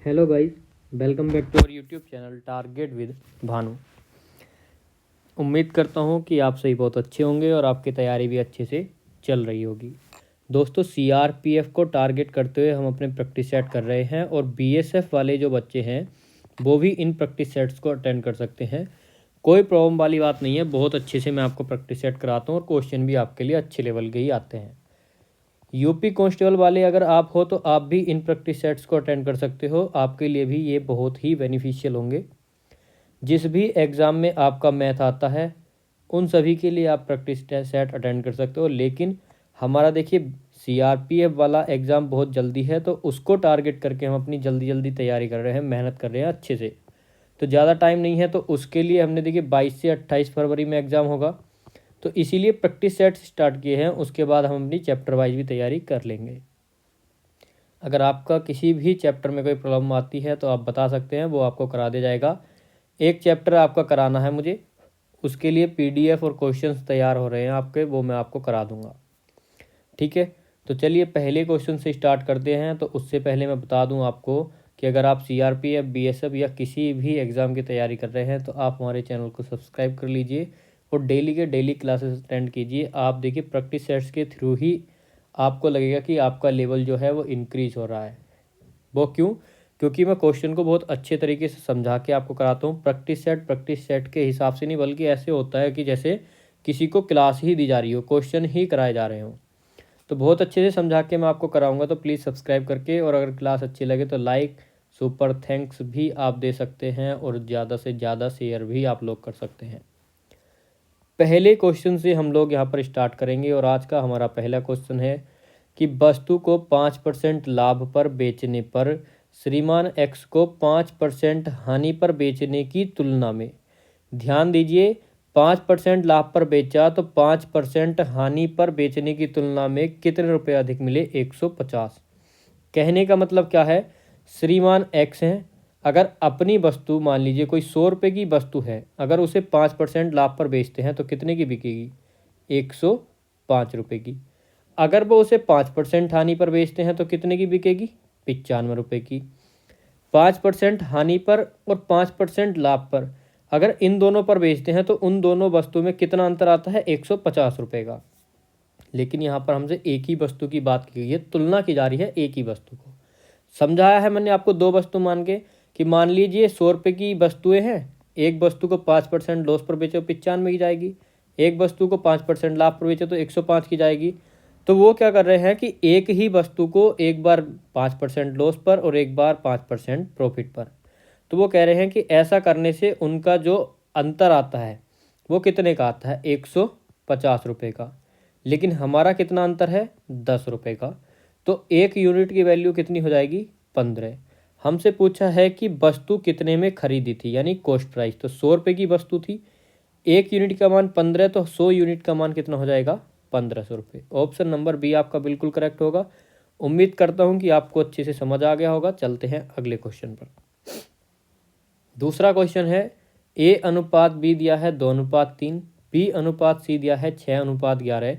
Hello guys, welcome back to our YouTube channel Target with Bhanu. उम्मीद करता हूँ कि आप सही बहुत अच्छे होंगे और आपकी तैयारी भी अच्छे से चल रही होगी। दोस्तों, सीआरपीएफ को टारगेट करते हुए हम अपने प्रैक्टिस सेट कर रहे हैं और बीएसएफ वाले जो बच्चे हैं वो भी इन प्रैक्टिस सेट्स को अटेंड कर सकते हैं। कोई प्रॉब्लम वाली बात नहीं है, बहुत अच्छे से मैं आपको प्रैक्टिस सेट कराता हूँ और क्वेश्चन भी आपके लिए अच्छे लेवल के ही आते हैं। यूपी कांस्टेबल वाले अगर आप हो तो आप भी इन प्रैक्टिस सेट्स को अटेंड कर सकते हो, आपके लिए भी ये बहुत ही बेनिफिशियल होंगे। जिस भी एग्ज़ाम में आपका मैथ आता है उन सभी के लिए आप प्रैक्टिस सेट अटेंड कर सकते हो, लेकिन हमारा देखिए सीआरपीएफ वाला एग्ज़ाम बहुत जल्दी है तो उसको टारगेट करके हम अपनी जल्दी जल्दी तैयारी कर रहे हैं, मेहनत कर रहे हैं अच्छे से। तो ज़्यादा टाइम नहीं है, तो उसके लिए हमने देखिए 22 से 28 फरवरी में एग्ज़ाम होगा, तो इसीलिए प्रैक्टिस सेट स्टार्ट किए हैं। उसके बाद हम अपनी चैप्टर वाइज भी तैयारी कर लेंगे। अगर आपका किसी भी चैप्टर में कोई प्रॉब्लम आती है तो आप बता सकते हैं, वो आपको करा दिया जाएगा। एक चैप्टर आपका कराना है मुझे, उसके लिए पीडीएफ और क्वेश्चंस तैयार हो रहे हैं आपके, वो मैं आपको करा दूंगा। ठीक है, तो चलिए पहले क्वेश्चन से स्टार्ट करते हैं। तो उससे पहले मैं बता दूं आपको कि अगर आप सीआरपीएफ, बीएसएफ या किसी भी एग्ज़ाम की तैयारी कर रहे हैं तो आप हमारे चैनल को सब्सक्राइब कर लीजिए और डेली के डेली क्लासेस अटेंड कीजिए। आप देखिए प्रैक्टिस सेट्स के थ्रू ही आपको लगेगा कि आपका लेवल जो है वो इंक्रीज हो रहा है। वो क्यों? क्योंकि मैं क्वेश्चन को बहुत अच्छे तरीके से समझा के आपको कराता हूँ। प्रैक्टिस सेट के हिसाब से नहीं, बल्कि ऐसे होता है कि जैसे किसी को क्लास ही दी जा रही हो, क्वेश्चन ही कराए जा रहे हों। तो बहुत अच्छे से समझा के मैं आपको कराऊंगा, तो प्लीज़ सब्सक्राइब करके, और अगर क्लास अच्छी लगे तो लाइक, सुपर थैंक्स भी आप दे सकते हैं और ज़्यादा से ज़्यादा शेयर भी आप लोग कर सकते हैं। पहले क्वेश्चन से हम लोग यहाँ पर स्टार्ट करेंगे और आज का हमारा पहला क्वेश्चन है कि वस्तु को 5% लाभ पर बेचने पर श्रीमान एक्स को 5% हानि पर बेचने की तुलना में, ध्यान दीजिए, 5% लाभ पर बेचा तो 5% हानि पर बेचने की तुलना में कितने रुपए अधिक मिले? 150। कहने का मतलब क्या है? श्रीमान एक्स हैं, अगर अपनी वस्तु मान लीजिए कोई 100 रुपये की वस्तु है, अगर उसे 5% लाभ पर बेचते हैं तो कितने की बिकेगी? 105 रुपये की। अगर वो उसे 5% हानि पर बेचते हैं तो कितने की बिकेगी? 95 रुपये की। 5% हानि पर और 5% लाभ पर अगर इन दोनों पर बेचते हैं तो उन दोनों वस्तु में कितना अंतर आता है? 150 रुपये का। लेकिन यहाँ पर हमसे एक ही वस्तु की बात की गई है, तुलना की जा रही है एक ही वस्तु को। समझाया है मैंने आपको दो वस्तु मान के, कि मान लीजिए 100 रुपये की वस्तुएं हैं, एक वस्तु को 5% लॉस पर बेचो 95 की जाएगी, एक वस्तु को 5% लाभ पर बेचो तो 105 की जाएगी। तो वो क्या कर रहे हैं कि एक ही वस्तु को एक बार 5% लॉस पर और एक बार 5% प्रॉफिट पर, तो वो कह रहे हैं कि ऐसा करने से उनका जो अंतर आता है वो कितने का आता है? 150 रुपये का। लेकिन हमारा कितना अंतर है? 10 रुपये का। तो एक यूनिट की वैल्यू कितनी हो जाएगी? 15। हमसे पूछा है कि वस्तु कितने में खरीदी थी, यानी कॉस्ट प्राइस। तो 100 रुपये की वस्तु थी, एक यूनिट का मान 15, तो 100 यूनिट का मान कितना हो जाएगा? 1500 रुपये। ऑप्शन नंबर बी आपका बिल्कुल करेक्ट होगा। उम्मीद करता हूँ कि आपको अच्छे से समझ आ गया होगा। चलते हैं अगले क्वेश्चन पर। दूसरा क्वेश्चन है, ए अनुपात बी दिया है 2:3, बी अनुपात सी दिया है 6:11,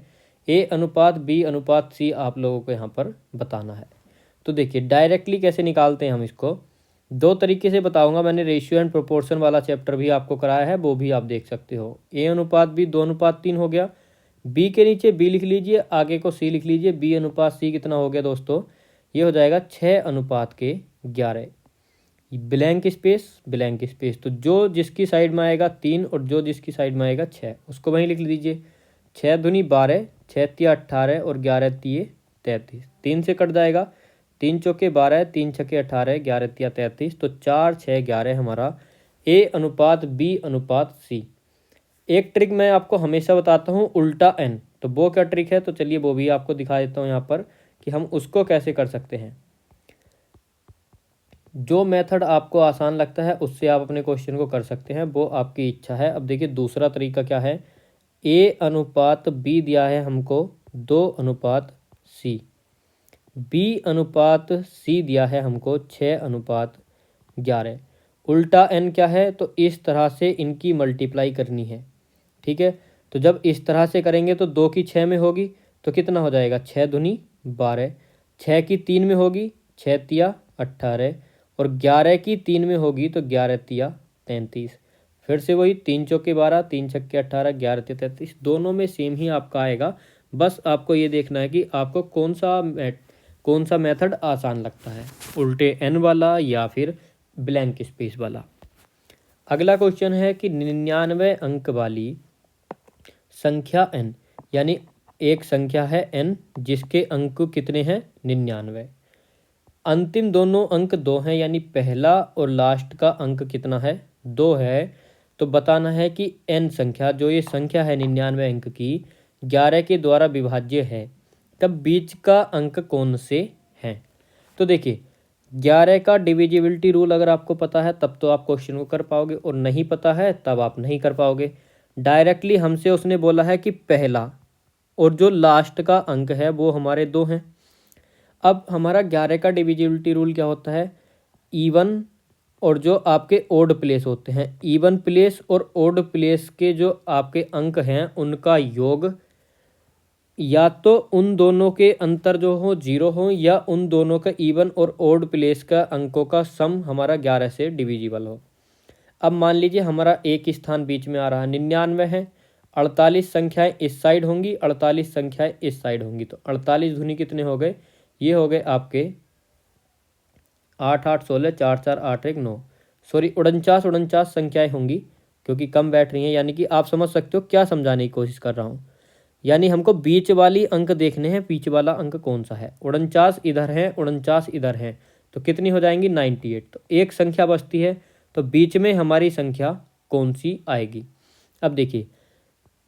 ए अनुपात बी अनुपात सी आप लोगों को यहाँ पर बताना है। तो देखिए डायरेक्टली कैसे निकालते हैं हम इसको, दो तरीके से बताऊंगा। मैंने रेशियो एंड प्रोपोर्शन वाला चैप्टर भी आपको कराया है, वो भी आप देख सकते हो। ए अनुपात बी 2:3 हो गया, बी के नीचे बी लिख लीजिए, आगे को सी लिख लीजिए। बी अनुपात सी कितना हो गया दोस्तों? ये हो जाएगा 6:11। ब्लैंक स्पेस ब्लैंक स्पेस, तो जो जिसकी साइड में आएगा 3 और जो जिसकी साइड में आएगा 6, उसको वहीं लिख लीजिए। 6 दूनी 12, 6 तिया 18 और 11 तिये 33, 3 से कट जाएगा। 3 चौके 12, 3 छके 18, 11 तिया 33, तो 4 6 11 हमारा ए अनुपात बी अनुपात सी। एक ट्रिक मैं आपको हमेशा बताता हूँ, उल्टा एन। तो वो क्या ट्रिक है? तो चलिए वो भी आपको दिखा देता हूँ यहाँ पर कि हम उसको कैसे कर सकते हैं। जो मेथड आपको आसान लगता है उससे आप अपने क्वेश्चन को कर सकते हैं, वो आपकी इच्छा है। अब देखिए दूसरा तरीका क्या है, ए अनुपात बी दिया है हमको 2:सी, बी अनुपात सी दिया है हमको 6:11। उल्टा एन क्या है? तो इस तरह से इनकी मल्टीप्लाई करनी है। ठीक है, तो जब इस तरह से करेंगे तो 2 की 6 में होगी तो कितना हो जाएगा? 6 दूनी 12, 6 की 3 में होगी, 6 तिया 18, और 11 की 3 में होगी तो 11 तिया 33। फिर से वही 3 चौके 12, 3 छक्के 18, 11 तिया 33, दोनों में सेम ही आपका आएगा। बस आपको ये देखना है कि आपको कौन सा मेथड आसान लगता है, उल्टे n वाला या फिर ब्लैंक स्पेस वाला। अगला क्वेश्चन है कि 99 अंक वाली संख्या n, यानी एक संख्या है n जिसके अंक कितने हैं 99, अंतिम दोनों अंक 2 हैं, यानी पहला और लास्ट का अंक कितना है 2 है। तो बताना है कि n संख्या, जो ये संख्या है 99 अंक की, 11 के द्वारा विभाज्य है, तब बीच का अंक कौन से हैं। तो देखिए 11 का डिविजिबिलिटी रूल अगर आपको पता है तब तो आप क्वेश्चन को कर पाओगे, और नहीं पता है तब आप नहीं कर पाओगे। डायरेक्टली हमसे उसने बोला है कि पहला और जो लास्ट का अंक है वो हमारे 2 हैं। अब हमारा 11 का डिविजिबिलिटी रूल क्या होता है, इवन और जो आपके ओड प्लेस होते हैं, इवन प्लेस और ओड प्लेस के जो आपके अंक हैं उनका योग, या तो उन दोनों के अंतर जो हो 0 हो, या उन दोनों का इवन और ओड प्लेस का अंकों का सम हमारा 11 से डिविजिबल हो। अब मान लीजिए हमारा एक स्थान बीच में आ रहा है, 99 है, 48 संख्याएं इस साइड होंगी, 48 संख्याएं इस साइड होंगी, तो 48 दूनी कितने हो गए, ये हो गए आपके 8 8 16 4 4 8 1 9, सॉरी 49 संख्याएं होंगी क्योंकि कम बैठ रही हैं। यानी कि आप समझ सकते हो क्या समझाने की कोशिश कर रहा हूँ। यानी हमको बीच वाली अंक देखने हैं, बीच वाला अंक कौन सा है, 49 इधर है, 49 इधर है, तो कितनी हो जाएंगी 98। तो एक संख्या बचती है, तो बीच में हमारी संख्या कौन सी आएगी। अब देखिए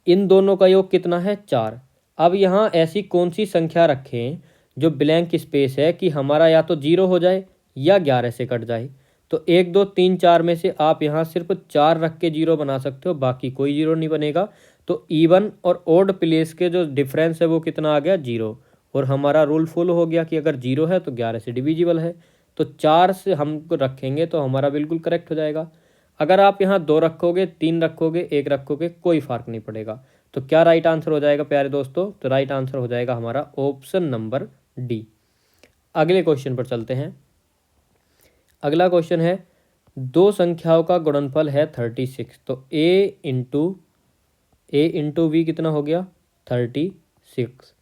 इन दोनों का योग कितना है 4। अब यहाँ ऐसी कौन सी संख्या रखें जो ब्लैंक स्पेस है कि हमारा या तो 0 हो जाए या 11 से कट जाए। तो 1 2 3 4 में से आप यहाँ सिर्फ 4 रख के 0 बना सकते हो, बाकी कोई 0 नहीं बनेगा। तो इवन और ओड प्लेस के जो डिफरेंस है वो कितना आ गया 0, और हमारा रूल फुल हो गया कि अगर 0 है तो 11 से डिविजिबल है। तो 4 से हम रखेंगे तो हमारा बिल्कुल करेक्ट हो जाएगा। अगर आप यहाँ 2 रखोगे, 3 रखोगे, 1 रखोगे, कोई फर्क नहीं पड़ेगा। तो क्या राइट आंसर हो जाएगा प्यारे दोस्तों, तो राइट आंसर हो जाएगा हमारा ऑप्शन नंबर डी। अगले क्वेश्चन पर चलते हैं। अगला क्वेश्चन है दो संख्याओं का गुणनफल है 36, तो ए इंटू वी कितना हो गया 36।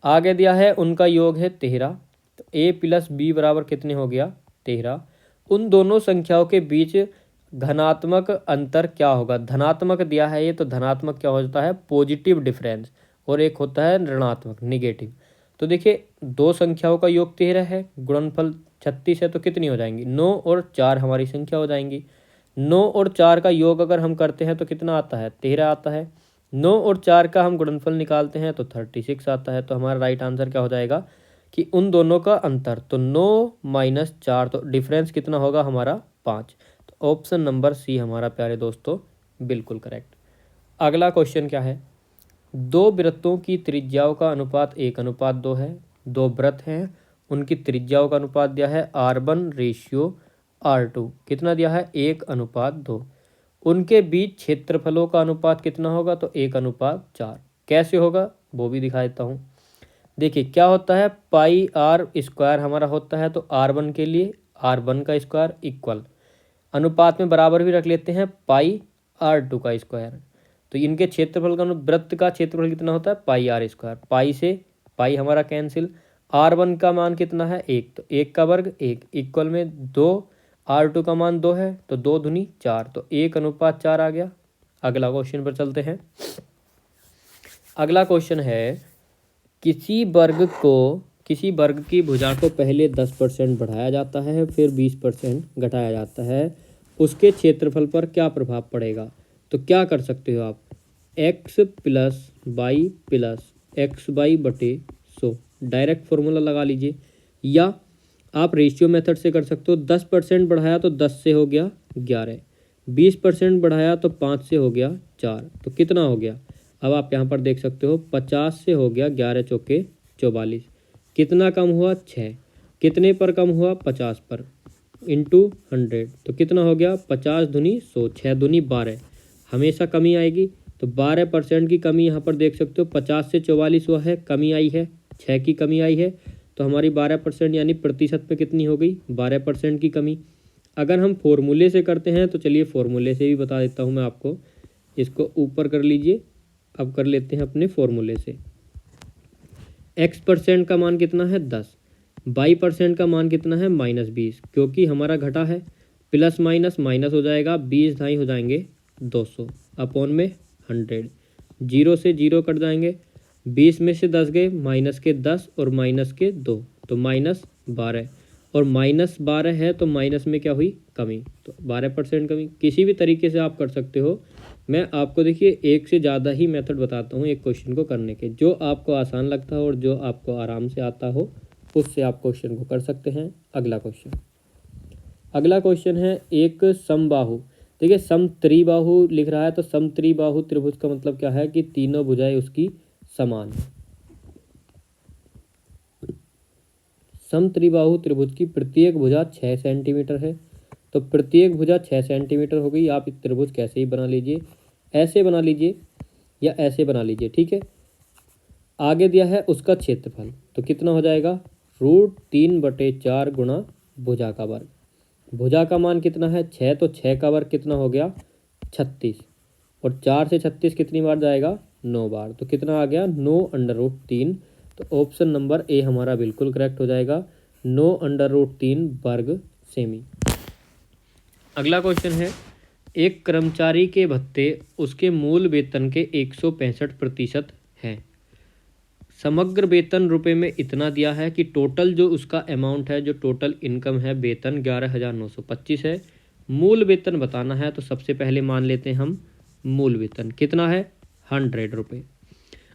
आगे दिया है उनका योग है 13, तो ए प्लस बी बराबर कितने हो गया 13। उन दोनों संख्याओं के बीच धनात्मक अंतर क्या होगा। धनात्मक दिया है ये, तो धनात्मक क्या होता है पॉजिटिव डिफरेंस, और एक होता है ऋणात्मक निगेटिव। तो देखिए दो संख्याओं का योग 13 है, गुणनफल 36 है, तो कितनी हो जाएंगी 9 और 4 हमारी संख्या हो जाएंगी। 9 और 4 का योग अगर हम करते हैं तो कितना आता है 13 आता है। 9 और 4 का हम गुणनफल निकालते हैं तो 36 आता है। तो हमारा राइट आंसर क्या हो जाएगा कि उन दोनों का अंतर, तो 9 माइनस 4, तो डिफरेंस कितना होगा हमारा 5। तो ऑप्शन नंबर सी हमारा प्यारे दोस्तों बिल्कुल करेक्ट। अगला क्वेश्चन क्या है, दो वृत्तों की त्रिज्याओं का अनुपात 1:2 है। दो वृत्त हैं, उनकी त्रिज्याओं का अनुपात दिया है R1:R2, कितना दिया है 1:2। उनके बीच क्षेत्रफलों का अनुपात कितना होगा, तो 1:4। कैसे होगा वो भी दिखा देता हूँ। देखिए क्या होता है पाई आर स्क्वायर हमारा होता है, तो R1 के लिए R1 का स्क्वायर इक्वल, अनुपात में बराबर भी रख लेते हैं पाई R2 का स्क्वायर। तो इनके क्षेत्रफल का वृत्त का क्षेत्रफल कितना होता है पाई आर स्क्वायर। पाई से पाई हमारा कैंसिल, R1 का मान कितना है 1, तो 1 का वर्ग 1 इक्वल में 2, R2 का मान 2 है, तो 2 दूनी 4, तो 1:4 आ गया। अगला क्वेश्चन पर चलते हैं। अगला क्वेश्चन है किसी वर्ग की भुजा को पहले 10% बढ़ाया जाता है, फिर 20% घटाया जाता है, उसके क्षेत्रफल पर क्या प्रभाव पड़ेगा। तो क्या कर सकते हो आप, x plus y plus x y बटे 100 डायरेक्ट फॉर्मूला लगा लीजिए, या आप रेशियो मेथड से कर सकते हो। 10% बढ़ाया तो 10 से हो गया 11, 20% बढ़ाया तो 5 से हो गया 4, तो कितना हो गया। अब आप यहाँ पर देख सकते हो 50 से हो गया 11 चौके 44, कितना कम हुआ 6, कितने पर कम हुआ 50 पर, इंटू 100, तो कितना हो गया 50 दूनी 100, 6 दूनी 12, हमेशा कमी आएगी। तो 12% की कमी यहाँ पर देख सकते हो, 50 से 44 हुआ है, कमी आई है, 6 की कमी आई है, तो हमारी 12% यानी प्रतिशत पे कितनी हो गई, 12% की कमी। अगर हम फॉर्मूले से करते हैं तो चलिए फॉर्मूले से भी बता देता हूँ मैं आपको। इसको ऊपर कर लीजिए। अब कर लेते हैं अपने फॉर्मूले से। x% का मान कितना है 10, y% का मान कितना है -20, क्योंकि हमारा घटा है, प्लस माइनस माइनस हो जाएगा, 20 ढाई हो जाएंगे 200 अपॉन में 100, 0 से 0 कट जाएंगे, 20 में से 10 गए, माइनस के 10 और माइनस के 2 तो -12, और -12 है तो माइनस में क्या हुई, कमी, तो 12% कमी। किसी भी तरीके से आप कर सकते हो। मैं आपको देखिए एक से ज़्यादा ही मेथड बताता हूँ एक क्वेश्चन को करने के, जो आपको आसान लगता हो और जो आपको आराम से आता हो उससे आप क्वेश्चन को कर सकते हैं। अगला क्वेश्चन है एक समबाहु। देखिए समत्रिबाहु लिख रहा है, तो समत्रिबाहु त्रिभुज का मतलब क्या है कि तीनों भुजाएं उसकी समान है। समत्रिबाहु त्रिभुज की प्रत्येक भुजा 6 सेंटीमीटर है, तो प्रत्येक भुजा 6 सेंटीमीटर हो गई। आप त्रिभुज कैसे ही बना लीजिए, ऐसे बना लीजिए या ऐसे बना लीजिए, ठीक है। आगे दिया है उसका क्षेत्रफल, तो कितना हो जाएगा, √3/4 गुणा भुजा का वर्ग। भुजा का मान कितना है 6, तो 6 का वर्ग कितना हो गया 36, और 4 से 36 कितनी बार जाएगा 9 बार, तो कितना आ गया 9√3। तो ऑप्शन नंबर ए हमारा बिल्कुल करेक्ट हो जाएगा, 9√3 वर्ग सेमी। अगला क्वेश्चन है एक कर्मचारी के भत्ते उसके मूल वेतन के 165% है। समग्र वेतन रुपए में इतना दिया है कि टोटल जो उसका अमाउंट है, जो टोटल इनकम है वेतन 11,925 है। मूल वेतन बताना है, तो सबसे पहले मान लेते हैं हम मूल वेतन कितना है 100 रुपये।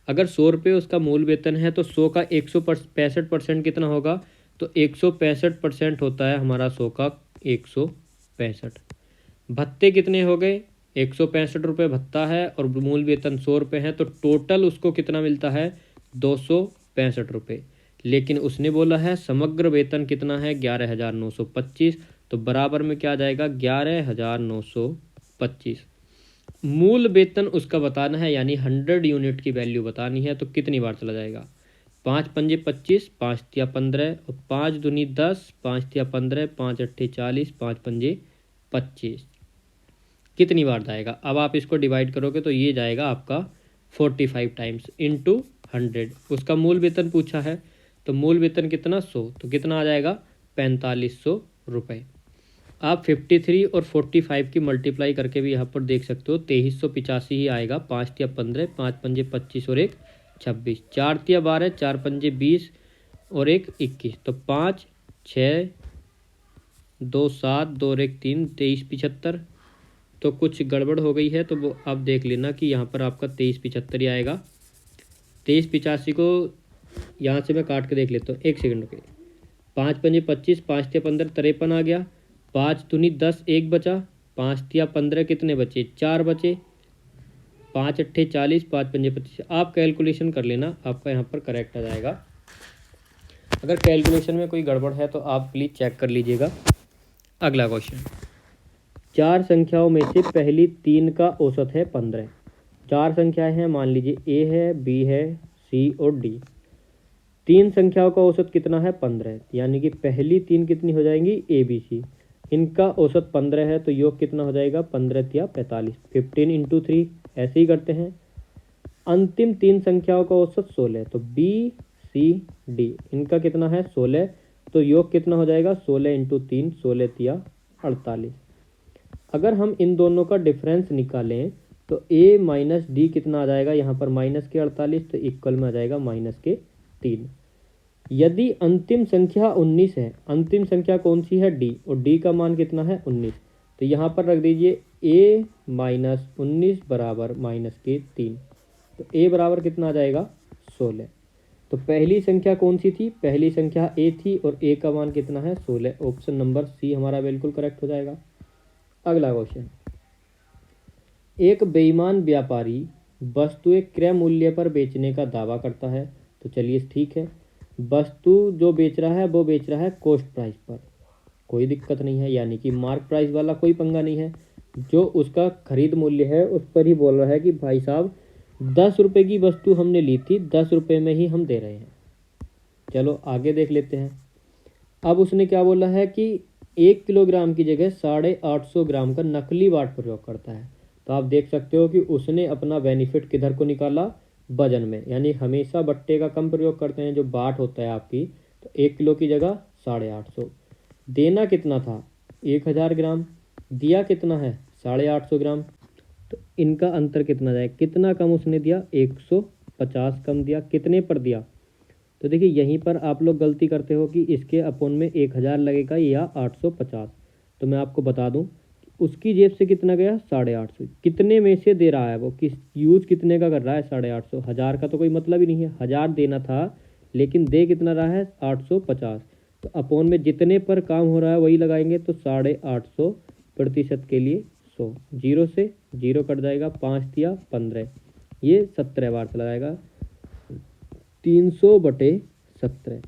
अगर 100 रुपये उसका मूल वेतन है तो 100 का 165% कितना होगा, तो 165% होता है हमारा 100 का 165। भत्ते कितने हो गए 165 रुपये भत्ता है और मूल वेतन 100 रुपये है, तो टोटल उसको कितना मिलता है 265 रुपये। लेकिन उसने बोला है समग्र वेतन कितना है 11,925, तो बराबर में क्या आ जाएगा 11,925। मूल वेतन उसका बताना है, यानी 100 यूनिट की वैल्यू बतानी है, तो कितनी बार चला जाएगा, 5 पंजे 25, 5 तिया 15 और 5 दूनी 10, 5 तिया 15, 5 अट्ठे 40, 5 पंजे 25, कितनी बार जाएगा। अब आप इसको डिवाइड करोगे तो ये जाएगा आपका 45 टाइम्स इंटू 100। उसका मूल वेतन पूछा है, तो मूल वेतन कितना 100, तो कितना आ जाएगा 4500 रुपये। आप 53 और 45 की मल्टीप्लाई करके भी यहाँ पर देख सकते हो, 2385 ही आएगा। 5 तिया 15, 5 पंजे 25 और 1 26, 4 तिया 12, 4 पंजे 20 और 1 21, तो 5 6 2 7 2 और 1 3, 2375। तो कुछ गड़बड़ हो गई है, तो वो आप देख लेना कि यहाँ पर आपका 2375 ही आएगा। 2385 को यहाँ से मैं काट के देख लेता हूँ, 1 सेकंड के। 5 पंजे 25, 5 तिया 15 53 आ गया, 5 दूनी 10 1 बचा, 5 तिया 15 कितने बचे 4 बचे, 5 अट्ठे 40, 5 पंजे 25। आप कैलकुलेशन कर लेना, आपका यहाँ पर करेक्ट आ जाएगा। अगर कैलकुलेशन में कोई गड़बड़ है तो आप प्लीज़ चेक कर लीजिएगा। अगला क्वेश्चन, 4 संख्याओं में से पहली 3 का औसत है 15। 4 संख्याएं हैं, मान लीजिए ए है, बी है, सी और डी। 3 संख्याओं का औसत कितना है 15, यानी कि पहली 3 कितनी हो जाएंगी ए बी सी, इनका औसत 15 है, तो योग कितना हो जाएगा 15 तिया 45, 15 इंटू 3, ऐसे ही करते हैं। अंतिम 3 संख्याओं का औसत 16, तो बी सी डी इनका कितना है 16, तो योग कितना हो जाएगा 16 इंटू 3, 16 तिया 48। अगर हम इन दोनों का डिफरेंस निकालें तो ए माइनस डी कितना आ जाएगा, यहाँ पर माइनस के 48, तो इक्वल में आ जाएगा माइनस के 3। यदि अंतिम संख्या 19 है, अंतिम संख्या कौन सी है डी, और डी का मान कितना है 19, तो यहाँ पर रख दीजिए ए माइनस 19 बराबर माइनस के 3, तो ए बराबर कितना आ जाएगा 16। तो पहली संख्या कौन सी थी, पहली संख्या ए थी और ए का मान कितना है 16। ऑप्शन नंबर सी हमारा बिल्कुल करेक्ट हो जाएगा। अगला क्वेश्चन, एक बेईमान व्यापारी वस्तुएं क्रय मूल्य पर बेचने का दावा करता है, तो चलिए ठीक है, वस्तु जो बेच रहा है वो बेच रहा है कॉस्ट प्राइस पर, कोई दिक्कत नहीं है, यानी कि मार्क प्राइस वाला कोई पंगा नहीं है। जो उसका खरीद मूल्य है उस पर ही बोल रहा है कि भाई साहब 10 रुपये की वस्तु हमने ली थी, 10 रुपये में ही हम दे रहे हैं। चलो आगे देख लेते हैं। अब उसने क्या बोला है कि 1 किलोग्राम की जगह 850 ग्राम का नकली वाट प्रयोग करता है। तो आप देख सकते हो कि उसने अपना बेनिफिट किधर को निकाला, वजन में, यानी हमेशा बट्टे का कम प्रयोग करते हैं। जो बाट होता है आपकी, तो 1 किलो की जगह 850। देना कितना था, 1000 ग्राम, दिया कितना है 850 ग्राम। तो इनका अंतर कितना जाए, कितना कम उसने दिया, 150 कम दिया। कितने पर दिया, तो देखिए यहीं पर आप लोग गलती करते हो कि इसके अपोन में 1000 लगेगा या 850। तो मैं आपको बता दूं, उसकी जेब से कितना गया, 850। कितने में से दे रहा है वो, किस यूज कितने का कर रहा है, 850। 1000 का तो कोई मतलब ही नहीं है, 1000 देना था, लेकिन दे कितना रहा है, 850। तो अपोन में जितने पर काम हो रहा है वही लगाएंगे। तो 850% के लिए 100, जीरो से जीरो कट जाएगा, 5 दिया 15, ये 17 बार चला जाएगा। 300/17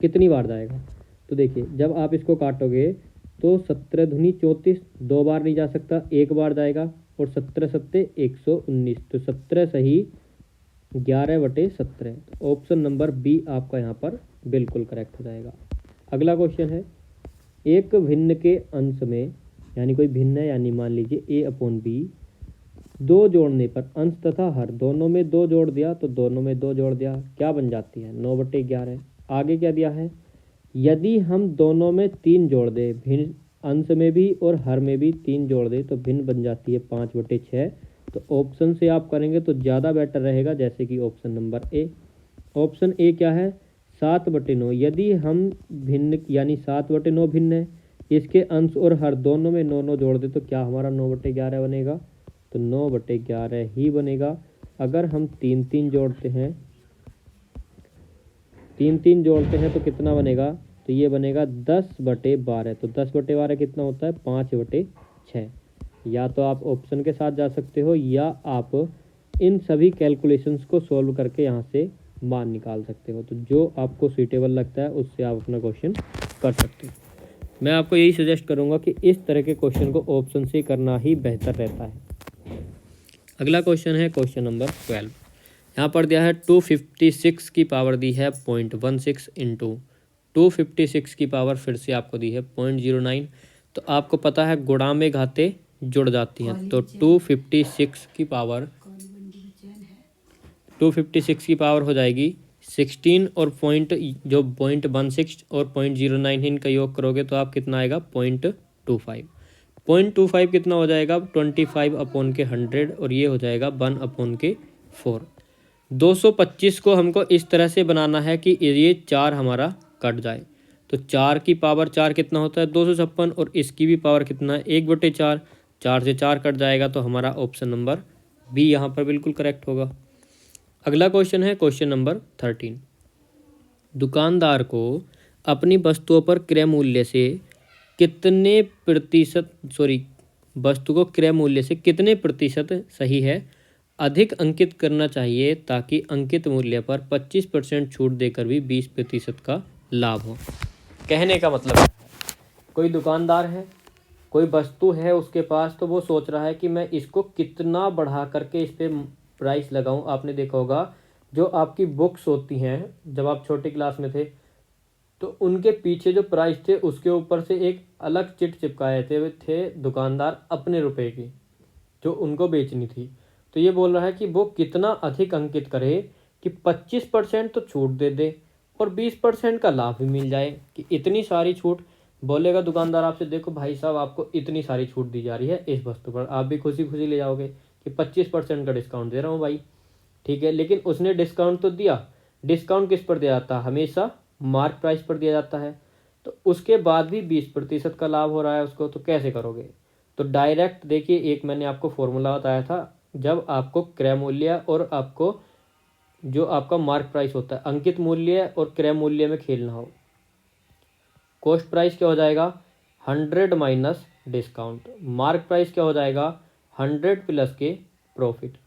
कितनी बार जाएगा, तो देखिए जब आप इसको काटोगे तो 17 दूनी 34, 2 बार नहीं जा सकता, 1 बार जाएगा। और 17 सत्ते 119, तो 17 सही 11/17। तो ऑप्शन नंबर बी आपका यहाँ पर बिल्कुल करेक्ट हो जाएगा। अगला क्वेश्चन है, एक भिन्न के अंश में, यानी कोई भिन्न है, यानी मान लीजिए a/b, 2 जोड़ने पर अंश तथा हर दोनों में 2 जोड़ दिया, तो दोनों में 2 जोड़ दिया, क्या बन जाती है, 9/11। आगे क्या दिया है, यदि हम दोनों में 3 जोड़ दे, भिन्न अंश में भी और हर में भी 3 जोड़ दे, तो भिन्न बन जाती है 5/6। तो ऑप्शन से आप करेंगे तो ज़्यादा बेटर रहेगा, जैसे कि option number A. Option A क्या है, 7/9। यदि हम भिन्न यानी 7/9 भिन्न है, इसके अंश और हर दोनों में 9 जोड़ दे, तो क्या हमारा 9/11 बनेगा, तो 9/11 ही बनेगा। अगर हम 3 जोड़ते हैं, 3 जोड़ते हैं तो कितना बनेगा, तो ये बनेगा 10/12। तो 10/12 कितना होता है, 5/6। या तो आप ऑप्शन के साथ जा सकते हो, या आप इन सभी कैलकुलेशंस को सॉल्व करके यहाँ से मान निकाल सकते हो। तो जो आपको सूटेबल लगता है उससे आप अपना क्वेश्चन कर सकते हो। मैं आपको यही सजेस्ट करूँगा कि इस तरह के क्वेश्चन को ऑप्शन से करना ही बेहतर रहता है। अगला क्वेश्चन है क्वेश्चन नंबर 12। यहाँ पर दिया है 256 की पावर दी है 0.16 इंटू 256 की पावर फिर से आपको दी है 0.09। तो आपको पता है गुणा में घाते जुड़ जाती हैं, तो 256 की पावर 256 की पावर हो जाएगी 16, और पॉइंट जो 0.16 और 0.09 इनका योग करोगे तो आप कितना आएगा, 0.25। 0.25 कितना हो जाएगा, 25/100, और ये हो जाएगा 1/4। 225 को हमको इस तरह से बनाना है कि ये 4 हमारा कट जाए। तो 4 की पावर 4 कितना होता है, 256, और इसकी भी पावर कितना है, 1/4। 4 से 4 कट जाएगा, तो हमारा ऑप्शन नंबर बी यहाँ पर बिल्कुल करेक्ट होगा। अगला क्वेश्चन है क्वेश्चन नंबर 13। दुकानदार को अपनी वस्तुओं पर क्रय मूल्य से कितने प्रतिशत वस्तु को क्रय मूल्य से कितने प्रतिशत सही है अधिक अंकित करना चाहिए, ताकि अंकित मूल्य पर 25% छूट देकर भी 20% का लाभ हो। कहने का मतलब है, कोई दुकानदार है, कोई वस्तु है उसके पास, तो वो सोच रहा है कि मैं इसको कितना बढ़ा करके इस पर प्राइस लगाऊं। आपने देखा होगा जो आपकी बुक्स होती हैं, जब आप छोटी क्लास में थे तो उनके पीछे जो प्राइस थे उसके ऊपर से एक अलग चिट चिपकाए थे दुकानदार अपने रुपए की, जो उनको बेचनी थी। तो ये बोल रहा है कि वो कितना अधिक अंकित करे कि 25% तो छूट दे दे और 20% का लाभ भी मिल जाए। कि इतनी सारी छूट, बोलेगा दुकानदार आपसे, देखो भाई साहब आपको इतनी सारी छूट दी जा रही है इस वस्तु पर, आप भी खुशी खुशी ले जाओगे कि 25% का डिस्काउंट दे रहा हूँ भाई, ठीक है। लेकिन उसने डिस्काउंट तो दिया, डिस्काउंट किस पर दिया जाता है, हमेशा मार्क प्राइस पर दिया जाता है। तो उसके बाद भी 20% का लाभ हो रहा है उसको, तो कैसे करोगे। तो डायरेक्ट देखिए, एक मैंने आपको फॉर्मूला बताया था, जब आपको क्रय मूल्य और आपको जो आपका मार्क प्राइस होता है, अंकित मूल्य और क्रय मूल्य में खेलना हो, कॉस्ट प्राइस क्या हो जाएगा, 100 माइनस डिस्काउंट, मार्क प्राइस क्या हो जाएगा, 100 प्लस के प्रॉफिट।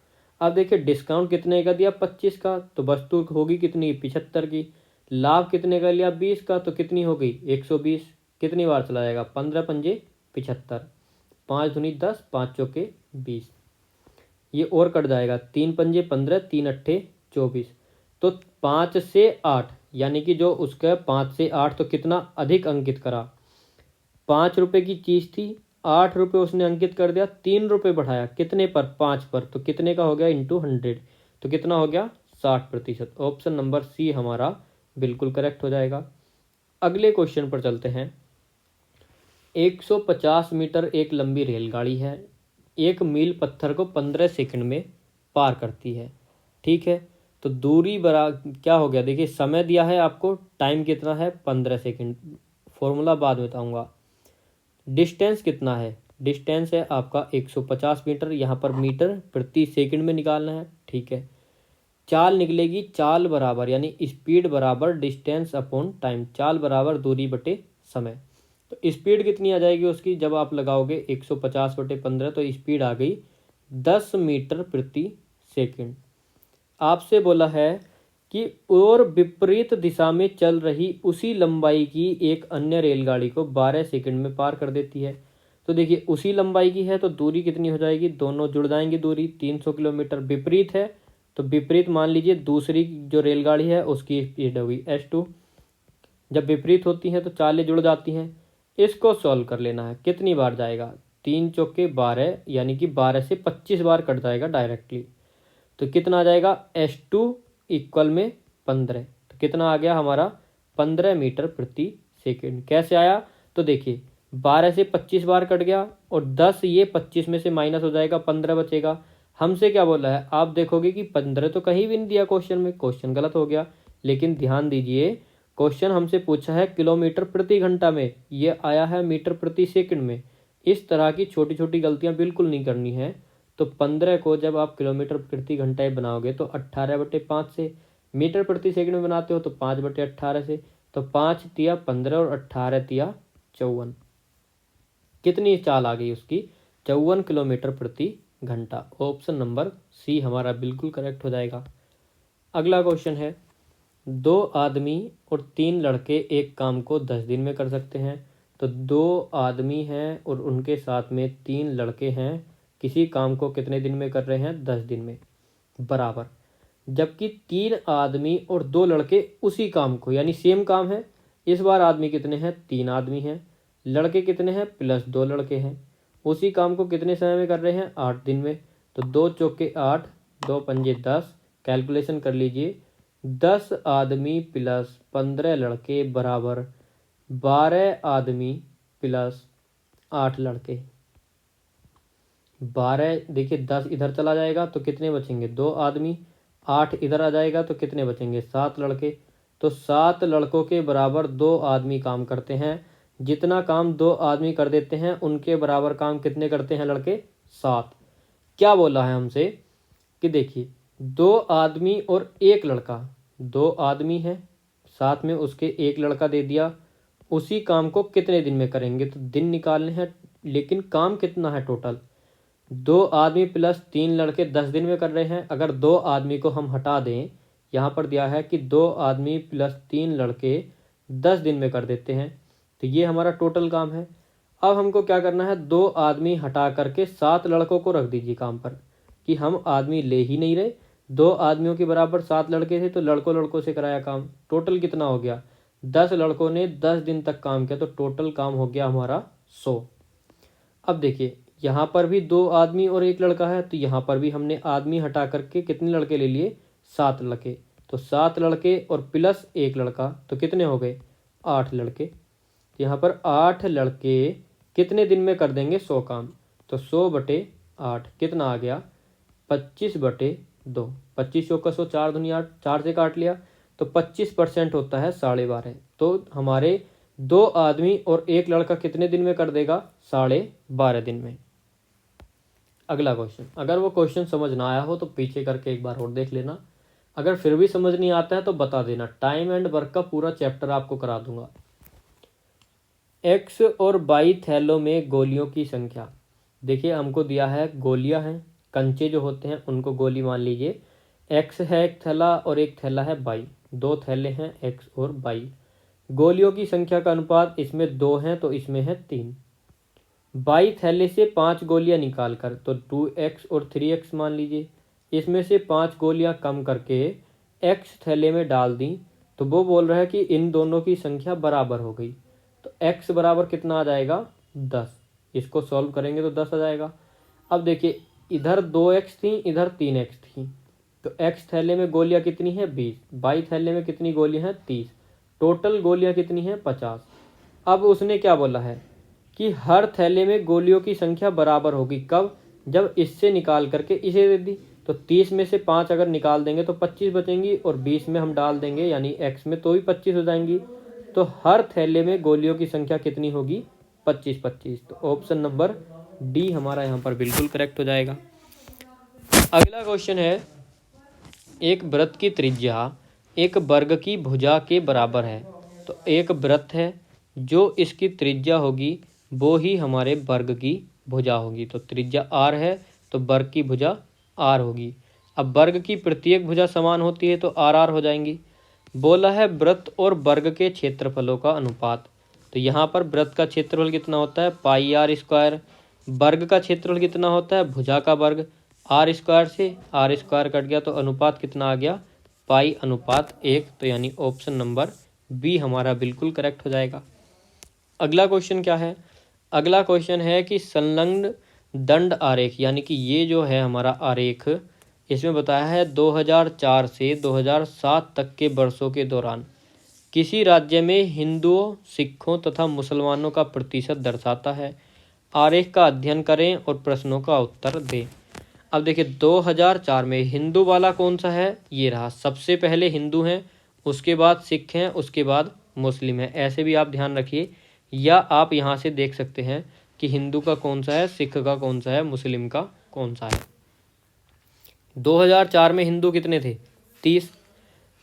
अब देखिए डिस्काउंट कितने का दिया, 25 का, तो वस्तु होगी कितनी, 75 की। लाभ कितने का लिया, 20 का, तो कितनी हो गई, 120। कितनी बार चला जाएगा, 15×5 = 75, 5 दूनी 10, 5 चौके 20। ये और कट जाएगा, 3×5 = 15, 3 × 8 = 24। तो 5 से 8 यानी कि जो उसका 5 से 8 तो कितना अधिक अंकित करा। 5 रुपये की चीज़ थी, 8 रुपये उसने अंकित कर दिया, 3 रुपये बढ़ाया कितने पर, 5 पर, तो कितने का हो गया इंटू 100, तो कितना हो गया 60%। ऑप्शन नंबर सी हमारा बिल्कुल करेक्ट हो जाएगा। अगले क्वेश्चन पर चलते हैं। 150 मीटर एक लंबी रेलगाड़ी है, 1 मील पत्थर को 15 सेकंड में पार करती है। ठीक है, तो दूरी बरा क्या हो गया, देखिए समय दिया है आपको, टाइम कितना है 15 सेकंड, फॉर्मूला बाद में बताऊंगा। डिस्टेंस कितना है, डिस्टेंस है आपका 150 मीटर, यहाँ पर मीटर प्रति सेकंड में निकालना है। ठीक है, चाल निकलेगी, चाल बराबर यानी स्पीड बराबर डिस्टेंस अपॉन टाइम, चाल बराबर दूरी बटे समय। तो स्पीड कितनी आ जाएगी उसकी, जब आप लगाओगे 150 बटे 15 तो स्पीड आ गई 10 मीटर प्रति सेकंड। आपसे बोला है कि और विपरीत दिशा में चल रही उसी लंबाई की एक अन्य रेलगाड़ी को 12 सेकंड में पार कर देती है। तो देखिए उसी लंबाई की है तो दूरी कितनी हो जाएगी, दोनों जुड़ जाएंगी, दूरी 300 किलोमीटर। विपरीत है तो विपरीत मान लीजिए दूसरी जो रेलगाड़ी है उसकी स्पीड होगी S2। जब विपरीत होती हैं तो चालें जुड़ जाती हैं। इसको सॉल्व कर लेना है, कितनी बार जाएगा, 3 चौके 12 यानी कि 12 से 25 बार कट जाएगा डायरेक्टली। तो कितना आ जाएगा S2 इक्वल में 15, तो कितना आ गया हमारा 15 मीटर प्रति सेकंड। कैसे आया, तो देखिए 12 से 25 बार कट गया और 10 ये 25 में से माइनस हो जाएगा, 15 बचेगा। हमसे क्या बोला है, आप देखोगे कि 15 तो कहीं भी नहीं दिया क्वेश्चन में, क्वेश्चन गलत हो गया। लेकिन ध्यान दीजिए क्वेश्चन हमसे पूछा है किलोमीटर प्रति घंटा में, ये आया है मीटर प्रति सेकंड में। इस तरह की छोटी छोटी गलतियां बिल्कुल नहीं करनी है। तो 15 को जब आप किलोमीटर प्रति घंटा बनाओगे तो 18/5 से, मीटर प्रति सेकंड में बनाते हो तो 5/18 से, तो 5 तिया 15 और 18 तिया 54। कितनी चाल आ गई उसकी, 54 किलोमीटर प्रति घंटा। ऑप्शन नंबर सी हमारा बिल्कुल करेक्ट हो जाएगा। अगला क्वेश्चन है, 2 आदमी और 3 लड़के एक काम को 10 दिन में कर सकते हैं। तो 2 आदमी हैं और उनके साथ में 3 लड़के हैं, किसी काम को कितने दिन में कर रहे हैं, 10 दिन में, बराबर। जबकि 3 आदमी और 2 लड़के उसी काम को, यानी सेम काम है, इस बार आदमी कितने हैं, 3 आदमी हैं, लड़के कितने हैं प्लस 2 लड़के हैं, उसी काम को कितने समय में कर रहे हैं, 8 दिन में। तो 2 चौके 8, 2 पंजे 10, कैलकुलेशन कर लीजिए, 10 आदमी प्लस 15 लड़के बराबर 12 आदमी प्लस 8 लड़के। 12 देखिए 10 इधर चला जाएगा तो कितने बचेंगे, 2 आदमी, 8 इधर आ जाएगा तो कितने बचेंगे, 7 लड़के। तो 7 लड़कों के बराबर 2 आदमी काम करते हैं। जितना काम 2 आदमी कर देते हैं उनके बराबर काम कितने करते हैं लड़के, 7। क्या बोला है हमसे कि देखिए 2 आदमी और 1 लड़का, 2 आदमी है साथ में उसके 1 लड़का दे दिया, उसी काम को कितने दिन में करेंगे, तो दिन निकालने हैं, लेकिन काम कितना है टोटल, 2 आदमी प्लस 3 लड़के 10 दिन में कर रहे हैं। अगर 2 आदमी को हम हटा दें, यहाँ पर दिया है कि 2 आदमी प्लस 3 लड़के 10 दिन में कर देते हैं, तो ये हमारा टोटल काम है। अब हमको क्या करना है, 2 आदमी हटा करके 7 लड़कों को रख दीजिए काम पर, कि हम आदमी ले ही नहीं रहे। 2 आदमियों के बराबर 7 लड़के थे तो लड़कों लड़कों से कराया काम, टोटल कितना हो गया, 10 लड़कों ने 10 दिन तक काम किया, तो टोटल काम हो गया हमारा 100। अब देखिए यहाँ पर भी 2 आदमी और 1 लड़का है, तो यहाँ पर भी हमने आदमी हटा करके कितने लड़के ले लिए, 7 लड़के। तो 7 लड़के और प्लस 1 लड़का तो कितने हो गए, 8 लड़के। तो यहाँ पर 8 लड़के कितने दिन में कर देंगे 100 काम, तो 100/8 कितना आ गया, 25/2। 25 चौका 100, 4 दूनी 8, 4 से काट लिया, तो 25% होता है 12.5। तो हमारे 2 आदमी और 1 लड़का कितने दिन में कर देगा, 12.5 दिन में। अगला क्वेश्चन, अगर वो क्वेश्चन समझ ना आया हो तो पीछे करके एक बार और देख लेना, अगर फिर भी समझ नहीं आता है तो बता देना, टाइम एंड वर्क का पूरा चैप्टर आपको करा दूंगा। X और Y थैलों में गोलियों की संख्या, देखिए हमको दिया है गोलियां हैं, कंचे जो होते हैं उनको गोली मान लीजिए। X है एक थैला और एक थैला है Y, 2 थैले हैं X और Y। गोलियों की संख्या का अनुपात इसमें 2 है तो इसमें है 3। Y थैले से 5 गोलियां निकाल कर, तो 2X और 3X मान लीजिए, इसमें से 5 गोलियां कम करके एक्स थैले में डाल दी तो वो बोल रहा है कि इन दोनों की संख्या बराबर हो गई। तो एक्स बराबर कितना आ जाएगा 10। इसको सॉल्व करेंगे तो 10 आ जाएगा। अब देखिए इधर 2x थी, इधर 3x थी, तो x थैले में गोलियां कितनी है 20, बाई थैले में कितनी गोलियां हैं 30, टोटल गोलियां कितनी हैं 50। अब उसने क्या बोला है कि हर थैले में गोलियों की संख्या बराबर होगी। कब? जब इससे निकाल करके इसे दे दी। तो 30 में से 5 अगर निकाल देंगे तो 25 बचेंगी, और 20 में हम डाल देंगे यानी x में तो भी 25 हो जाएंगी। तो हर थैले में गोलियों की संख्या कितनी होगी 25-25। तो ऑप्शन नंबर डी हमारा यहाँ पर बिल्कुल करेक्ट हो जाएगा। अगला क्वेश्चन है, एक वृत्त की त्रिज्या एक वर्ग की भुजा के बराबर है। तो एक वृत्त है, जो इसकी त्रिज्या होगी वो ही हमारे वर्ग की भुजा होगी। तो त्रिज्या r है तो वर्ग की भुजा r होगी। अब वर्ग की प्रत्येक भुजा समान होती है तो r हो जाएंगी। बोला है वृत्त और वर्ग के क्षेत्रफलों का अनुपात। तो यहाँ पर वृत्त का क्षेत्रफल कितना होता है पाई r स्क्वायर, वर्ग का क्षेत्रफल कितना होता है भुजा का वर्ग, r स्क्वायर से r स्क्वायर कट गया तो अनुपात कितना आ गया पाई अनुपात 1। तो यानी ऑप्शन नंबर बी हमारा बिल्कुल करेक्ट हो जाएगा। अगला क्वेश्चन क्या है? अगला क्वेश्चन है कि संलग्न दंड आरेख, यानी कि ये जो है हमारा आरेख, इसमें बताया है 2004 से 2007 तक के वर्षों के दौरान किसी राज्य में हिंदुओं, सिखों तथा मुसलमानों का प्रतिशत दर्शाता है। आरेख का अध्ययन करें और प्रश्नों का उत्तर दें। अब देखिए 2004 में हिंदू वाला कौन सा है, ये रहा। सबसे पहले हिंदू हैं, उसके बाद सिख हैं, उसके बाद मुस्लिम है। ऐसे भी आप ध्यान रखिए, या आप यहाँ से देख सकते हैं कि हिंदू का कौन सा है, सिख का कौन सा है, मुस्लिम का कौन सा है। 2004 में हिंदू कितने थे 30,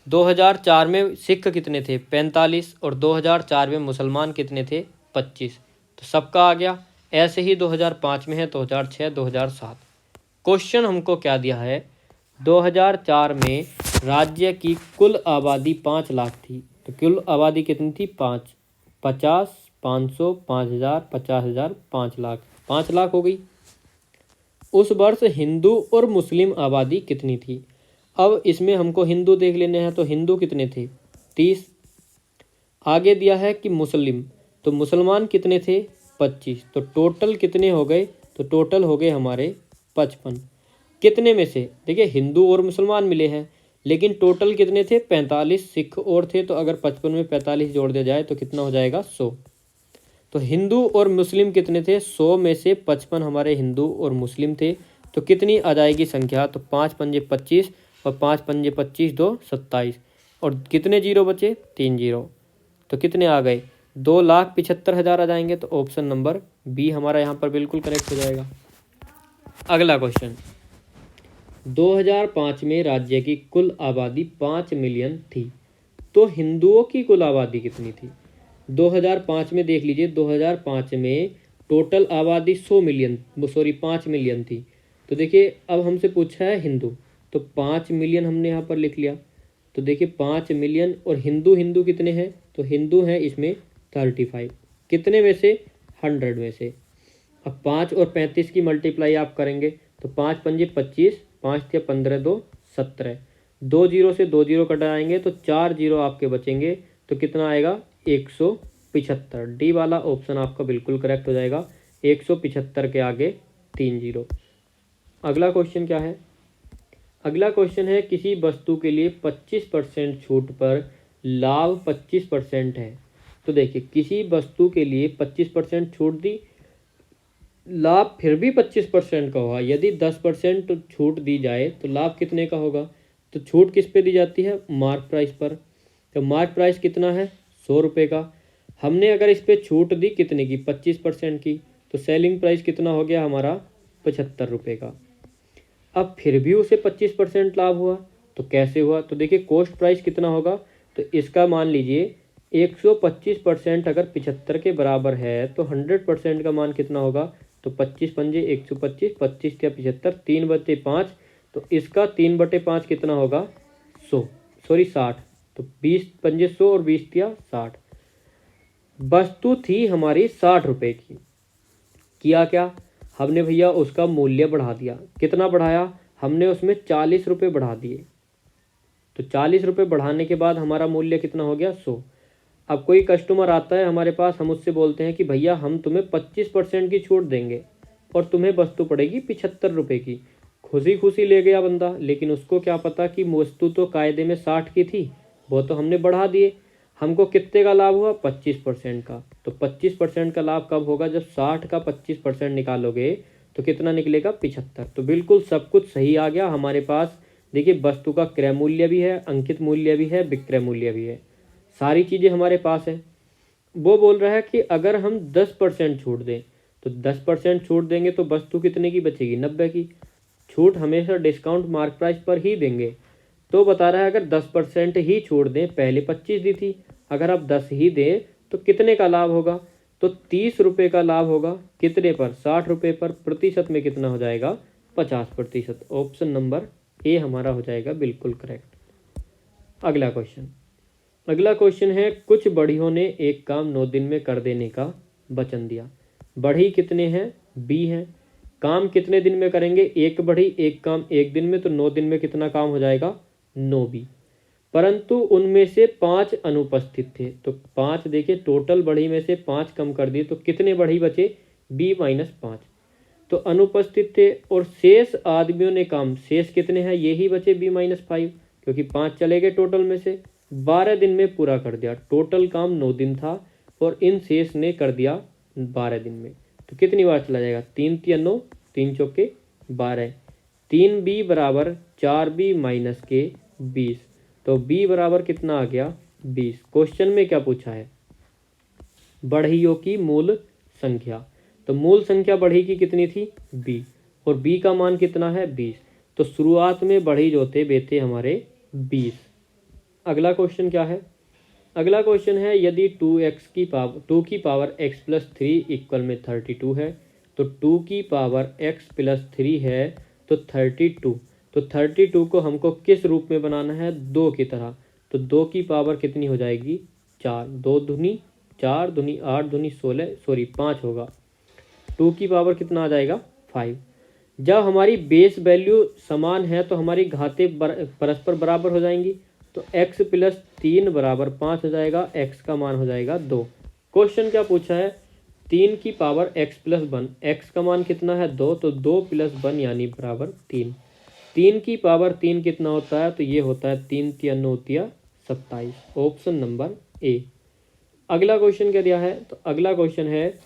2004 में सिख कितने थे 45, और 2004 में मुसलमान कितने थे 25। तो सबका आ गया। ऐसे ही 2005 में है, 2006, 2007। क्वेश्चन हमको क्या दिया है, 2004 में राज्य की कुल आबादी 5 लाख थी। तो कुल आबादी कितनी थी 5, 50, 500, 5000, 50,000, 5 लाख, 5 लाख हो गई। उस वर्ष हिंदू और मुस्लिम आबादी कितनी थी? अब इसमें हमको हिंदू देख लेने हैं। तो हिंदू कितने थे 30। आगे दिया है कि मुस्लिम, तो मुसलमान कितने थे 25। तो टोटल कितने हो गए? तो टोटल हो गए हमारे 55। कितने में से? देखिए हिंदू और मुसलमान मिले हैं, लेकिन टोटल कितने थे 45, सिख और थे। तो अगर 55 में 45 जोड़ दिया जाए तो कितना हो जाएगा 100। तो हिंदू और मुस्लिम कितने थे 100 में से 55 हमारे हिंदू और मुस्लिम थे। तो कितनी आ जाएगी संख्या? तो 5 पंजे 25 और 5 पंजे 25, 2 27, और कितने जीरो बचे 3 जीरो। तो कितने आ गए 2,75,000 आ जाएंगे। तो ऑप्शन नंबर बी हमारा यहाँ पर बिल्कुल करेक्ट हो जाएगा। अगला क्वेश्चन, 2005 में राज्य की कुल आबादी 5 मिलियन थी, तो हिंदुओं की कुल आबादी कितनी थी? 2005 में देख लीजिए, 2005 में टोटल आबादी 100 मिलियन, सॉरी 5 मिलियन थी। तो देखिए अब हमसे पूछा है हिंदू, तो 5 मिलियन हमने यहाँ पर लिख लिया। तो देखिए 5 मिलियन, और हिंदू कितने हैं? तो हिंदू हैं इसमें 35। कितने में से? 100 में से। अब 5 और 35 की मल्टीप्लाई आप करेंगे तो 5 पंजे 25, 5 या 15, 2 17, 2 जीरो से 2 जीरो कटाएंगे तो 4 जीरो आपके बचेंगे। तो कितना आएगा 175। डी वाला ऑप्शन आपका बिल्कुल करेक्ट हो जाएगा। 175 के आगे 3 जीरो। अगला क्वेश्चन क्या है? अगला क्वेश्चन है, किसी वस्तु के लिए 25% छूट पर लाभ 25% है। तो देखिए किसी वस्तु के लिए 25% छूट दी, लाभ फिर भी 25% का होगा। यदि 10% छूट दी जाए तो लाभ कितने का होगा? तो छूट किस पे दी जाती है? मार्क प्राइस पर। तो मार्क प्राइस कितना है 100 रुपये का। हमने अगर इस पर छूट दी कितने की 25% की, तो सेलिंग प्राइस कितना हो गया हमारा 75 रुपये का। अब फिर भी उसे 25% लाभ हुआ, तो कैसे हुआ? तो देखिए कॉस्ट प्राइस कितना होगा, तो इसका मान लीजिए 125% अगर 75 के बराबर है तो 100% का मान कितना होगा? तो 25 पंजे 125, 25 या 75, 3/5। तो इसका 3/5 कितना होगा 100, सॉरी 60। तो 20 पंजे 100 और 20 या 60। वस्तु थी हमारी 60 रुपये की, किया क्या हमने भैया? उसका मूल्य बढ़ा दिया। कितना बढ़ाया हमने? उसमें 40 रुपये बढ़ा दिए। तो 40 रुपये बढ़ाने के बाद हमारा मूल्य कितना हो गया 100। अब कोई कस्टमर आता है हमारे पास, हम उससे बोलते हैं कि भैया हम तुम्हें 25% की छूट देंगे और तुम्हें वस्तु पड़ेगी 75 रुपये की। खुशी खुशी ले गया बंदा, लेकिन उसको क्या पता कि वस्तु तो कायदे में 60 की थी, वो तो हमने बढ़ा दिए। हमको कितने का लाभ हुआ 25% का। तो 25% का लाभ कब होगा, जब 60 का 25% निकालोगे तो कितना निकलेगा 75। तो बिल्कुल सब कुछ सही आ गया हमारे पास। देखिए वस्तु का क्रय मूल्य भी है, अंकित मूल्य भी है, विक्रय मूल्य भी है, सारी चीज़ें हमारे पास है। वो बोल रहा है कि अगर हम 10% छूट दें, तो 10% छूट देंगे तो वस्तु कितने की बचेगी 90 की। छूट हमेशा डिस्काउंट मार्क प्राइस पर ही देंगे। तो बता रहा है अगर 10% ही छूट दें, पहले 25 दी थी, अगर आप 10 ही दें तो कितने का लाभ होगा, तो 30 रुपये का लाभ होगा। कितने पर 60 रुपये पर। प्रतिशत में कितना हो जाएगा 50%। ऑप्शन नंबर ए हमारा हो जाएगा बिल्कुल करेक्ट। अगला क्वेश्चन है, कुछ बढ़ियों ने एक काम 9 दिन में कर देने का वचन दिया। बढ़ी कितने हैं, बी हैं। काम कितने दिन में करेंगे, एक बढ़ी एक काम 1 दिन में, तो 9 दिन में कितना काम हो जाएगा 9 बी। परंतु उनमें से 5 अनुपस्थित थे। तो 5 देखिए, टोटल बढ़ी में से 5 कम कर दिए तो कितने बढ़ी बचे B-5। तो अनुपस्थित थे और शेष आदमियों ने काम, शेष कितने हैं यही बचे B-5, क्योंकि 5 चले गए टोटल में से। 12 दिन में पूरा कर दिया। टोटल काम 9 दिन था और इन शेष ने कर दिया 12 दिन में। तो कितनी बार चला जाएगा 3 तिया 9, 3 चौके 12, 3B बराबर 4B माइनस के 20। तो B बराबर कितना आ गया 20। क्वेश्चन में क्या पूछा है, बढ़इयों की मूल संख्या। तो मूल संख्या बढ़ई की कितनी थी B, और B का मान कितना है 20। तो शुरुआत में बढ़ई जो थे वे थे हमारे 20। अगला क्वेश्चन क्या है, अगला क्वेश्चन है, यदि 2 की पावर x प्लस 3 इक्वल में 32 है, तो 2 की पावर x प्लस 3 है तो 32। तो 32 को हमको किस रूप में बनाना है, 2 की तरह। तो 2 की पावर कितनी हो जाएगी 4, 2 दूनी 4, दूनी 8, दूनी 16, सॉरी 5 होगा। 2 की पावर कितना आ जाएगा 5। जब हमारी बेस वैल्यू समान है तो हमारी घातें परस्पर बराबर हो जाएंगी। तो x प्लस 3 बराबर 5 हो जाएगा, x का मान हो जाएगा 2। क्वेश्चन क्या पूछा है, 3 की पावर x प्लस 1, x का मान कितना है 2, तो 2 प्लस 1 यानी बराबर 3। 3 की पावर 3 कितना होता है, तो ये होता है 3 तिया 9 तिया 27। Option number A. अगला क्वेश्चन क्या दिया है, तो अगला क्वेश्चन है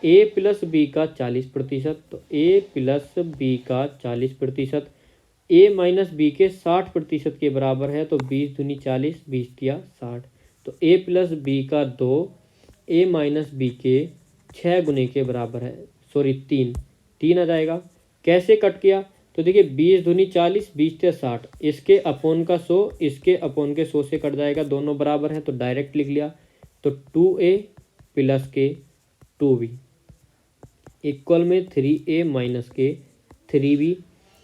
a प्लस बी का 40%। तो a प्लस बी का 40% a माइनस बी के 60% के बराबर है। तो 20 दूनी 40, 20 तिया 60। तो a प्लस बी का 2, a माइनस बी के 6 गुने के बराबर है, सॉरी 3 आ जाएगा। कैसे कट किया, तो देखिए 20 दूनी 40, 20 तिया 60, इसके अपोन का 100, इसके अपोन के 100 से कट जाएगा, दोनों बराबर हैं तो डायरेक्ट लिख लिया। तो 2a प्लस के 2b इक्वल में 3a माइनस के 3b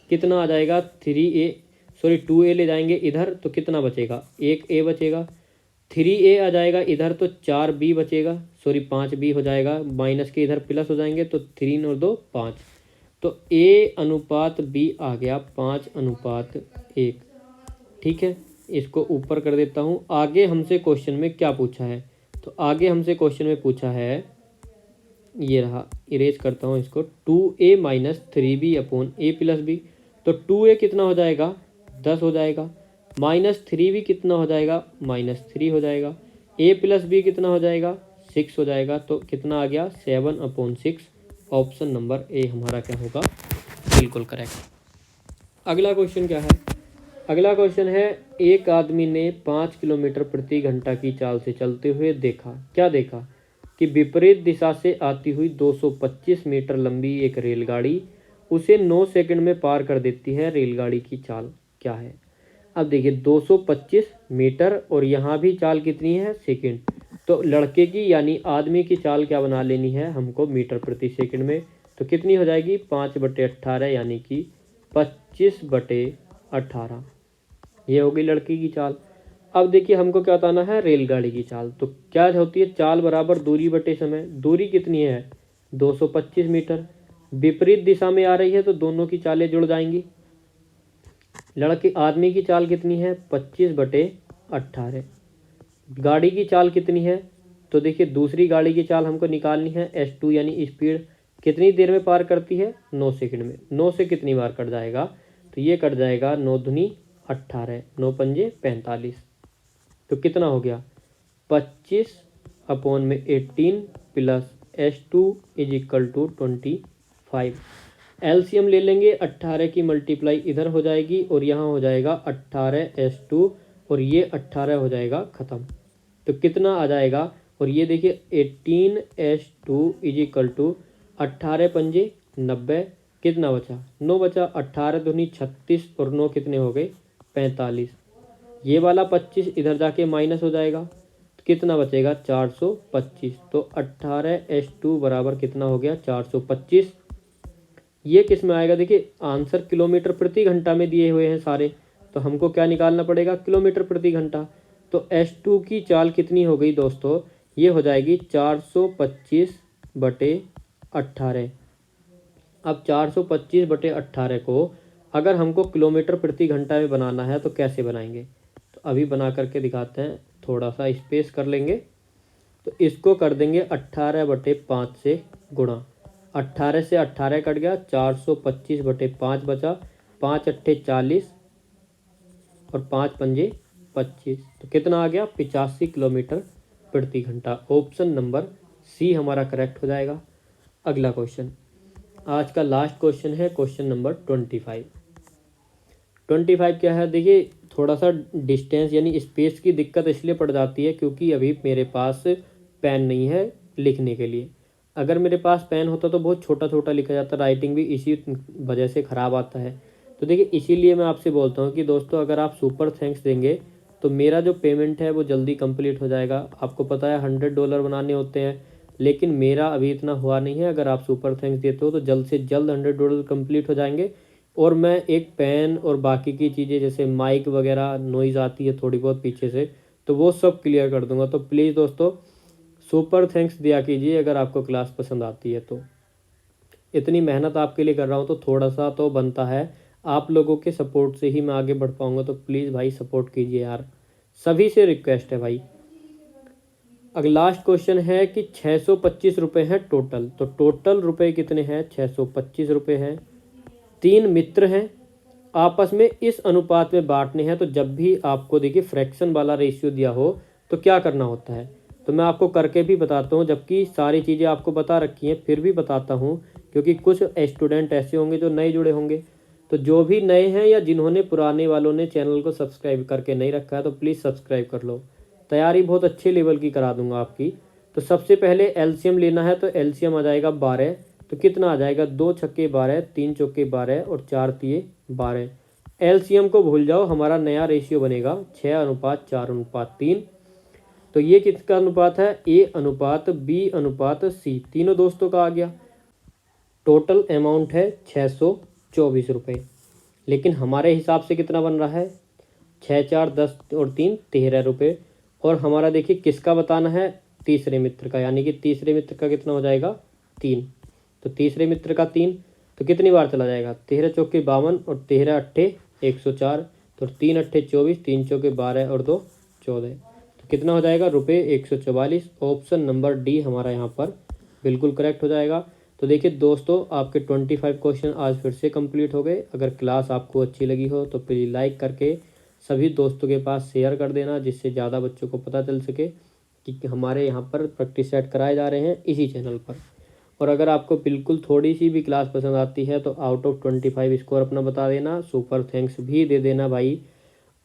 कितना आ जाएगा 2a ले जाएंगे इधर तो कितना बचेगा 1a बचेगा। 3a आ जाएगा इधर तो 4b बचेगा, सॉरी 5b हो जाएगा, माइनस के इधर प्लस हो जाएंगे तो 3 और 2 5। तो a अनुपात b आ गया 5:1। ठीक है, इसको ऊपर कर देता हूँ। आगे हमसे क्वेश्चन में क्या पूछा है, तो आगे हमसे क्वेश्चन में पूछा है, ये रहा, इरेज करता हूँ इसको, 2a minus 3b upon a plus b। तो 2a कितना हो जाएगा 10 हो जाएगा, माइनस 3b कितना हो जाएगा -3 हो जाएगा, a प्लस b कितना हो जाएगा 6 हो जाएगा। तो कितना आ गया 7/6। ऑप्शन नंबर ए हमारा क्या होगा बिल्कुल करेक्ट। अगला क्वेश्चन क्या है, अगला क्वेश्चन है, एक आदमी ने 5 किलोमीटर प्रति घंटा की चाल से चलते हुए देखा, क्या देखा कि विपरीत दिशा से आती हुई 225 मीटर लंबी एक रेलगाड़ी उसे 9 सेकंड में पार कर देती है। रेलगाड़ी की चाल क्या है। अब देखिए 225 मीटर और यहाँ भी चाल कितनी है सेकंड। तो लड़के की यानी आदमी की चाल क्या बना लेनी है हमको मीटर प्रति सेकंड में। तो कितनी हो जाएगी 5/18 यानी कि 25/18। ये होगी लड़की की चाल। अब देखिए हमको क्या बताना है रेलगाड़ी की चाल। तो क्या होती है चाल बराबर दूरी बटे समय। दूरी कितनी है 225 मीटर, विपरीत दिशा में आ रही है तो दोनों की चालें जुड़ जाएंगी। लड़के आदमी की चाल कितनी है 25/18। गाड़ी की चाल कितनी है, तो देखिए दूसरी गाड़ी की चाल हमको निकालनी है S2 यानी स्पीड कितनी देर में पार करती है 9 सेकंड में। 9 से कितनी बार कट जाएगा, तो ये कट जाएगा 9 दूनी 18, 9 पंजे 45। तो कितना हो गया 25/18 plus S2 is equal to 25। LCM ले लेंगे, 18 की मल्टीप्लाई इधर हो जाएगी और यहाँ हो जाएगा 18S2 और ये 18 हो जाएगा ख़त्म। तो कितना आ जाएगा, और ये देखिए 18S2 इज इक्वल टू 18 पंजे 90, कितना बचा 9 बचा, 18 दूनी 36 और 9 कितने हो गए 45। ये वाला 25 इधर जाके माइनस हो जाएगा, तो कितना बचेगा 425। तो 18S2 बराबर कितना हो गया 425। ये किस में आएगा, देखिए आंसर किलोमीटर प्रति घंटा में दिए हुए हैं सारे, तो हमको क्या निकालना पड़ेगा किलोमीटर प्रति घंटा। तो S2 की चाल कितनी हो गई दोस्तों, ये हो जाएगी 425/18। अब 425/18 को अगर हमको किलोमीटर प्रति घंटा में बनाना है तो कैसे बनाएंगे, तो अभी बना करके दिखाते हैं। थोड़ा सा स्पेस कर लेंगे, तो इसको कर देंगे 18/5 से गुणा। 18 से 18 कट गया, 425/5 बचा, 5 अट्ठे 40 और 5 पंजे 25। तो कितना आ गया 85 किलोमीटर प्रति घंटा। ऑप्शन नंबर सी हमारा करेक्ट हो जाएगा। अगला क्वेश्चन, आज का लास्ट क्वेश्चन है क्वेश्चन नंबर 25। 25 क्या है, देखिए थोड़ा सा डिस्टेंस यानी स्पेस की दिक्कत इसलिए पड़ जाती है क्योंकि अभी मेरे पास पेन नहीं है लिखने के लिए। अगर मेरे पास पेन होता तो बहुत छोटा छोटा लिखा जाता, राइटिंग भी इसी वजह से ख़राब आता है। तो देखिए इसीलिए मैं आपसे बोलता हूँ कि दोस्तों अगर आप सुपर थैंक्स देंगे तो मेरा जो पेमेंट है वो जल्दी कंप्लीट हो जाएगा। आपको पता है $100 बनाने होते हैं, लेकिन मेरा अभी इतना हुआ नहीं है। अगर आप सुपर थैंक्स देते हो तो जल्द से जल्द $100 कंप्लीट हो जाएंगे, और मैं एक पेन और बाकी की चीज़ें जैसे माइक वगैरह नॉइज़ आती है थोड़ी बहुत पीछे से, तो वो सब क्लियर कर दूंगा। तो प्लीज़ दोस्तों सुपर थैंक्स दिया कीजिए अगर आपको क्लास पसंद आती है तो। इतनी मेहनत आपके लिए कर रहा हूँ तो थोड़ा सा तो बनता है, आप लोगों के सपोर्ट से ही मैं आगे बढ़ पाऊँगा। तो प्लीज़ भाई सपोर्ट कीजिए यार, सभी से रिक्वेस्ट है भाई। अगला लास्ट क्वेश्चन है कि 625 रुपये हैं टोटल, तो टोटल रुपए कितने हैं 625 रुपये हैं। 3 मित्र हैं, आपस में इस अनुपात में बांटने हैं। तो जब भी आपको देखिए फ्रैक्शन वाला रेशियो दिया हो तो क्या करना होता है, तो मैं आपको करके भी बताता हूँ, जबकि सारी चीज़ें आपको बता रखी हैं फिर भी बताता हूँ क्योंकि कुछ स्टूडेंट ऐसे होंगे जो नए जुड़े होंगे। तो जो भी नए हैं या जिन्होंने पुराने वालों ने चैनल को सब्सक्राइब करके नहीं रखा है तो प्लीज़ सब्सक्राइब कर लो, तैयारी बहुत अच्छे लेवल की करा दूंगा आपकी। तो सबसे पहले एलसीएम लेना है, तो एलसीएम आ जाएगा 12। तो कितना आ जाएगा 2 छक्के 12, 3 चौके 12 और 4 तिये 12। एलसीएम को भूल जाओ, हमारा नया रेशियो बनेगा 6:4:3। तो ये किसका अनुपात है, A:B:C, तीनों दोस्तों का आ गया। टोटल अमाउंट है 624 रुपये, लेकिन हमारे हिसाब से कितना बन रहा है 6 4 10 और 3 13 रुपये। और हमारा देखिए किसका बताना है, तीसरे मित्र का, यानी कि तीसरे मित्र का कितना हो जाएगा 3। तो तीसरे मित्र का 3, तो कितनी बार चला जाएगा 13 चौके 52 और 13 अट्ठे 104। तो 3 अट्ठे 24, 3 चौके 12 और 2 14। तो कितना हो जाएगा रुपये 144। ऑप्शन नंबर डी हमारा यहाँ पर बिल्कुल करेक्ट हो जाएगा। तो देखिए दोस्तों आपके 25 क्वेश्चन आज फिर से कंप्लीट हो गए। अगर क्लास आपको अच्छी लगी हो तो प्लीज़ लाइक करके सभी दोस्तों के पास शेयर कर देना, जिससे ज़्यादा बच्चों को पता चल सके कि हमारे यहाँ पर प्रैक्टिस सेट कराए जा रहे हैं इसी चैनल पर। और अगर आपको बिल्कुल थोड़ी सी भी क्लास पसंद आती है तो आउट ऑफ 25 स्कोर अपना बता देना, सुपर थैंक्स भी दे देना भाई।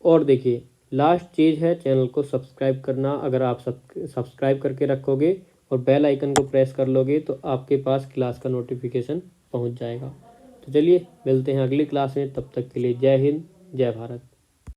और देखिए लास्ट चीज़ है, चैनल को सब्सक्राइब करना। अगर आप सब्सक्राइब करके रखोगे और बेल आइकन को प्रेस कर लोगे तो आपके पास क्लास का नोटिफिकेशन पहुंच जाएगा। तो चलिए मिलते हैं अगली क्लास में, तब तक के लिए जय हिंद जय भारत।